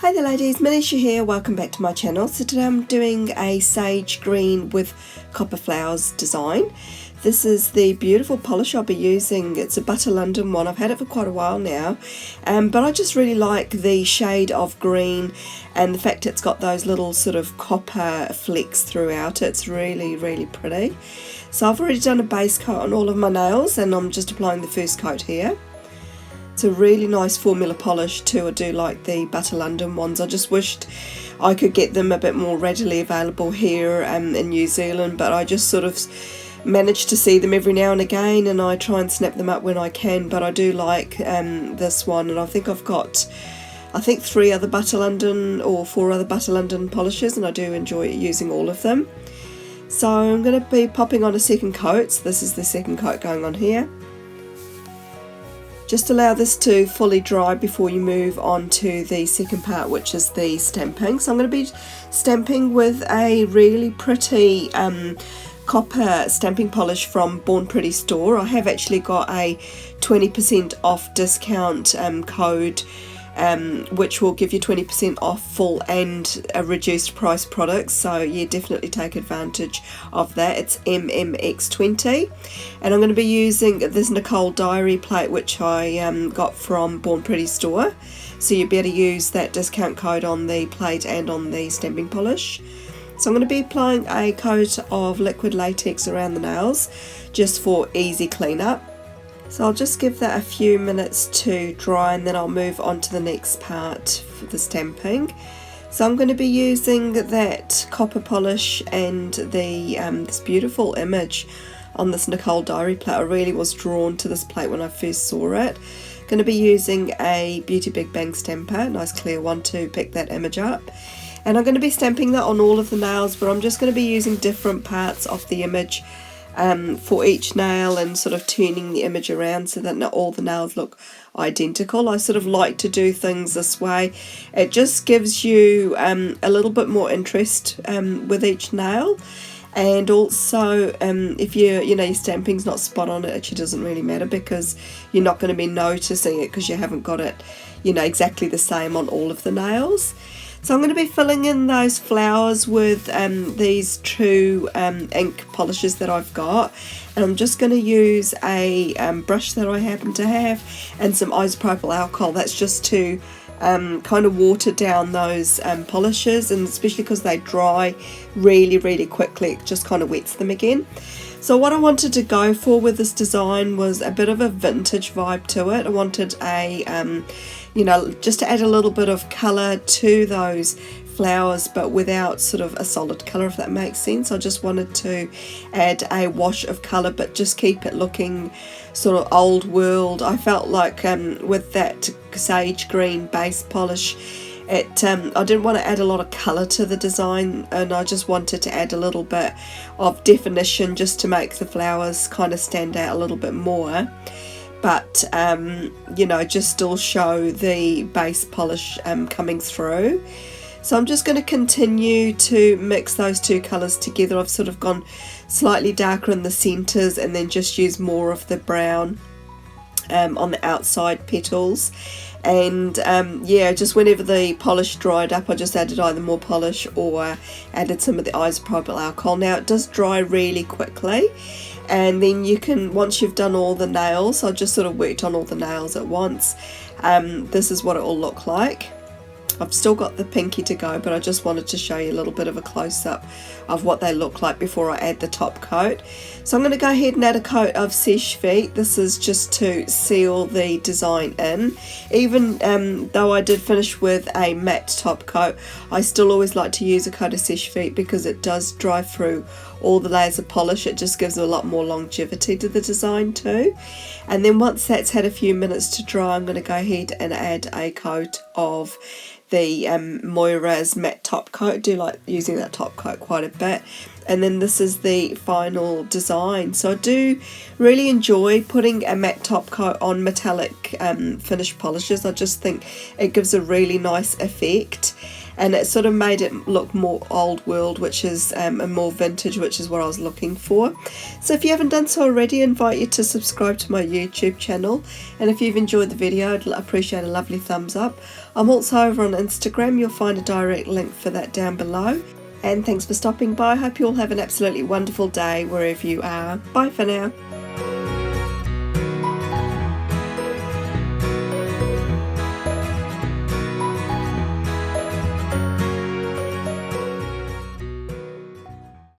Hi there ladies, Manisha here, welcome back to my channel. So today I'm doing a sage green with copper flowers design. This is the beautiful polish I'll be using. It's a Butter London one. I've had it for quite a while now, but I just really like the shade of green and the fact it's got those little sort of copper flecks throughout it. It's really pretty. So I've already done a base coat on all of my nails and I'm just applying the first coat here. It's a really nice formula polish too. I do like the Butter London ones. I just wished I could get them a bit more readily available here in New Zealand, but I just sort of manage to see them every now and again and I try and snap them up when I can. But I do like this one, and I think I've got 3 other Butter London or 4 other Butter London polishes, and I do enjoy using all of them. So I'm going to be popping on a second coat. So this is the second coat going on here. Just allow this to fully dry before you move on to the second part, which is the stamping. So I'm going to be stamping with a really pretty copper stamping polish from Born Pretty store. I have actually got a 20% off discount code, which will give you 20% off full and a reduced price products. So yeah, definitely take advantage of that. It's MMX20, and I'm going to be using this Nicole Diary plate, which I got from Born Pretty store. So you'll be able to use that discount code on the plate and on the stamping polish. So I'm going to be applying a coat of liquid latex around the nails just for easy cleanup. So I'll just give that a few minutes to dry and then I'll move on to the next part for the stamping. So I'm going to be using that copper polish and the this beautiful image on this Nicole Diary plate. I really was drawn to this plate when I first saw it. Going to be using a Beauty Big Bang stamper, nice clear one, to pick that image up. And I'm going to be stamping that on all of the nails, but I'm just going to be using different parts of the image for each nail and sort of turning the image around so that not all the nails look identical. I sort of like to do things this way. It just gives you a little bit more interest with each nail, and also if your stamping's not spot on, it actually doesn't really matter because you're not going to be noticing it because you haven't got it exactly the same on all of the nails. So I'm going to be filling in those flowers with these 2 ink polishes that I've got, and I'm just going to use a brush that I happen to have and some isopropyl alcohol. That's just to kind of water down those polishes, and especially because they dry really quickly, it just kind of wets them again. So what I wanted to go for with this design was a bit of a vintage vibe to it. I wanted a just to add a little bit of colour to those flowers, but without sort of a solid colour, if that makes sense. I just wanted to add a wash of colour but just keep it looking sort of old world. I felt like with that sage green base polish, I didn't want to add a lot of colour to the design, and I just wanted to add a little bit of definition just to make the flowers kind of stand out a little bit more, but just still show the base polish coming through. So I'm just going to continue to mix those 2 colours together. I've sort of gone slightly darker in the centres and then just use more of the brown on the outside petals. And just whenever the polish dried up, I just added either more polish or added some of the isopropyl alcohol. Now it does dry really quickly, and then you can, once you've done all the nails, I just sort of worked on all the nails at once, this is what it will look like. I've still got the pinky to go, but I just wanted to show you a little bit of a close-up of what they look like before I add the top coat. So I'm going to go ahead and add a coat of Seche Vite. This is just to seal the design in. Even though I did finish with a matte top coat, I still always like to use a coat of Seche Vite because it does dry through all the layers of polish. It just gives a lot more longevity to the design too. And then once that's had a few minutes to dry, I'm going to go ahead and add a coat of the Moyra's matte top coat. I do like using that top coat quite a bit. And then this is the final design. So I do really enjoy putting a matte top coat on metallic finish polishes. I just think it gives a really nice effect. and it sort of made it look more old world, which is and more vintage, which is what I was looking for. So if you haven't done so already, I invite you to subscribe to my YouTube channel, and if you've enjoyed the video, I'd appreciate a lovely thumbs up. I'm also over on Instagram, you'll find a direct link for that down below. And thanks for stopping by. I hope you all have an absolutely wonderful day wherever you are. Bye for now.